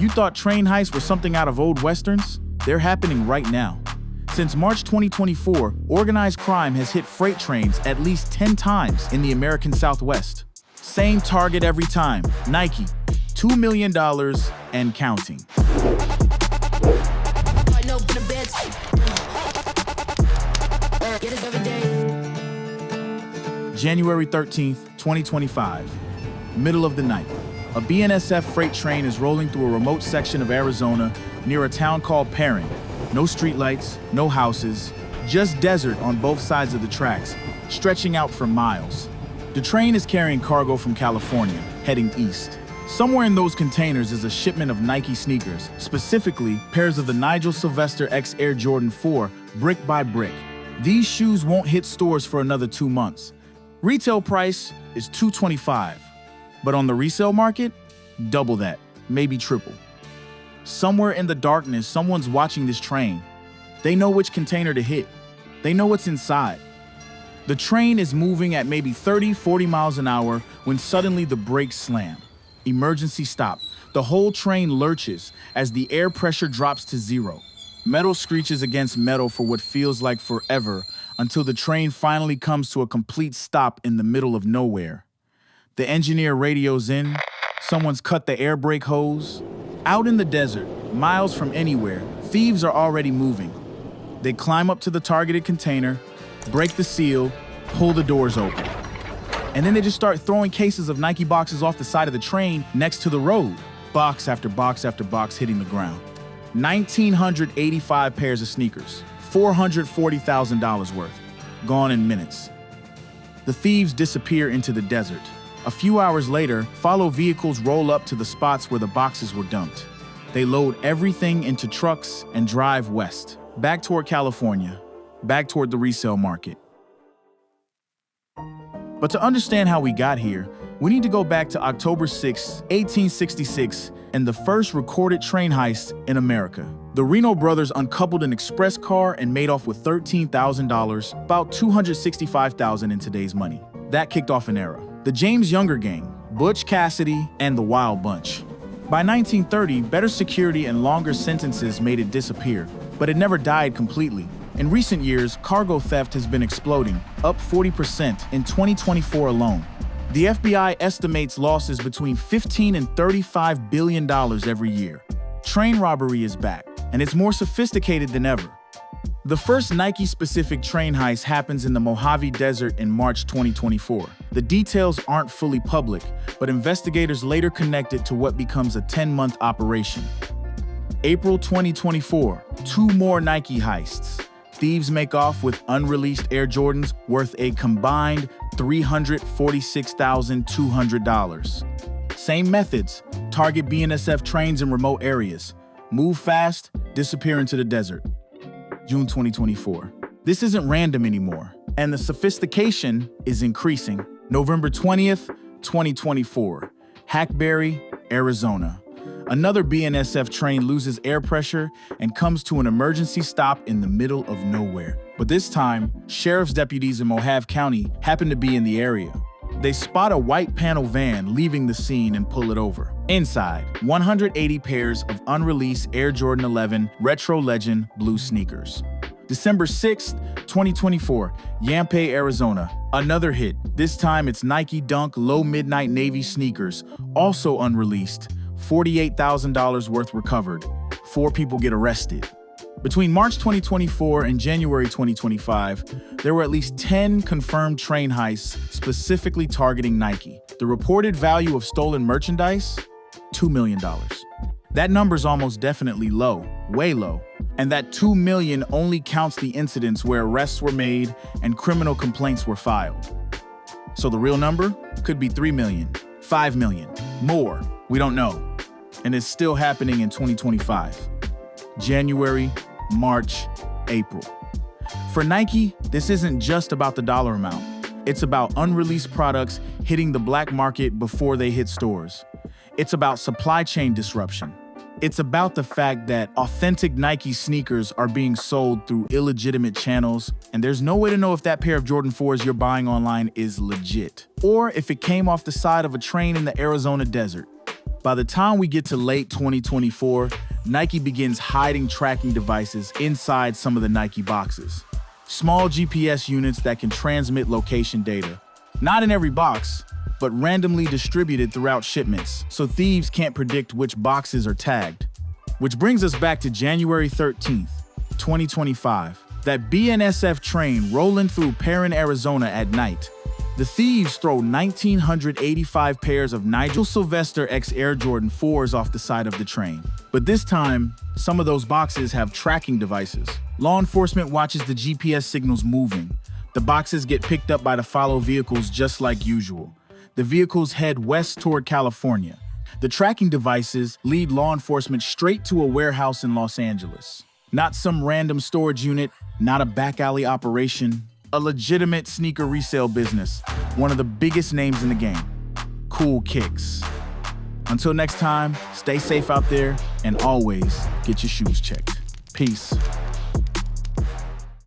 You thought train heists were something out of old westerns? They're happening right now. Since March 2024, organized crime has hit freight trains at least 10 times in the American Southwest. Same target every time, Nike, $2 million and counting. January 13th, 2025, middle of the night. A BNSF freight train is rolling through a remote section of Arizona near a town called Perrin. No streetlights, no houses, just desert on both sides of the tracks, stretching out for miles. The train is carrying cargo from California, heading east. Somewhere in those containers is a shipment of Nike sneakers, specifically pairs of the Nigel Sylvester X Air Jordan 4, brick by brick. These shoes won't hit stores for another 2 months. Retail price is $225, but on the resale market, double that, maybe triple. Somewhere in the darkness, someone's watching this train. They know which container to hit. They know what's inside. The train is moving at maybe 30, 40 miles an hour when suddenly the brakes slam. Emergency stop. The whole train lurches as the air pressure drops to zero. Metal screeches against metal for what feels like forever until the train finally comes to a complete stop in the middle of nowhere. The engineer radios in. Someone's cut the air brake hose. Out in the desert, miles from anywhere, thieves are already moving. They climb up to the targeted container, break the seal, pull the doors open. And then they just start throwing cases of Nike boxes off the side of the train next to the road. Box after box after box hitting the ground. 1,985 pairs of sneakers, $440,000 worth, gone in minutes. The thieves disappear into the desert. A few hours later, follow vehicles roll up to the spots where the boxes were dumped. They load everything into trucks and drive west, back toward California, back toward the resale market. But to understand how we got here, we need to go back to October 6, 1866, and the first recorded train heist in America. The Reno brothers uncoupled an express car and made off with $13,000, about $265,000 in today's money. That kicked off an era. The James Younger Gang, Butch, Cassidy, and the Wild Bunch. By 1930, better security and longer sentences made it disappear, but it never died completely. In recent years, cargo theft has been exploding, up 40% in 2024 alone. The FBI estimates losses between $15 and $35 billion every year. Train robbery is back, and it's more sophisticated than ever. The first Nike-specific train heist happens in the Mojave Desert in March 2024. The details aren't fully public, but investigators later connect it to what becomes a 10-month operation. April 2024, 2 more Nike heists. Thieves make off with unreleased Air Jordans worth a combined $346,200. Same methods, target BNSF trains in remote areas. Move fast, disappear into the desert. June 2024. This isn't random anymore, and the sophistication is increasing. November 20th, 2024. Hackberry, Arizona. Another BNSF train loses air pressure and comes to an emergency stop in the middle of nowhere. But this time, sheriff's deputies in Mojave County happen to be in the area. They spot a white panel van leaving the scene and pull it over. Inside, 180 pairs of unreleased Air Jordan 11 Retro Legend blue sneakers. December 6th, 2024, Yampa, Arizona. Another hit. This time it's Nike Dunk Low Midnight Navy sneakers, also unreleased. $48,000 worth recovered. 4 people get arrested. Between March 2024 and January 2025, there were at least 10 confirmed train heists specifically targeting Nike. The reported value of stolen merchandise, $2 million. That number's almost definitely low, way low. And that $2 million only counts the incidents where arrests were made and criminal complaints were filed. So the real number could be 3 million, 5 million, more, we don't know. And it's still happening in 2025. January, March, April. For Nike, this isn't just about the dollar amount. It's about unreleased products hitting the black market before they hit stores. It's about supply chain disruption. It's about the fact that authentic Nike sneakers are being sold through illegitimate channels, and there's no way to know if that pair of Jordan 4s you're buying online is legit, or if it came off the side of a train in the Arizona desert. By the time we get to late 2024, Nike begins hiding tracking devices inside some of the Nike boxes. Small GPS units that can transmit location data. Not in every box, but randomly distributed throughout shipments, so thieves can't predict which boxes are tagged. Which brings us back to January 13th, 2025. That BNSF train rolling through Perrin, Arizona at night. The thieves throw 1,985 pairs of Nigel Sylvester X Air Jordan 4s off the side of the train. But this time, some of those boxes have tracking devices. Law enforcement watches the GPS signals moving. The boxes get picked up by the follow vehicles just like usual. The vehicles head west toward California. The tracking devices lead law enforcement straight to a warehouse in Los Angeles. Not some random storage unit, not a back alley operation, a legitimate sneaker resale business, one of the biggest names in the game. Cool kicks. Until next time, stay safe out there and always get your shoes checked. Peace.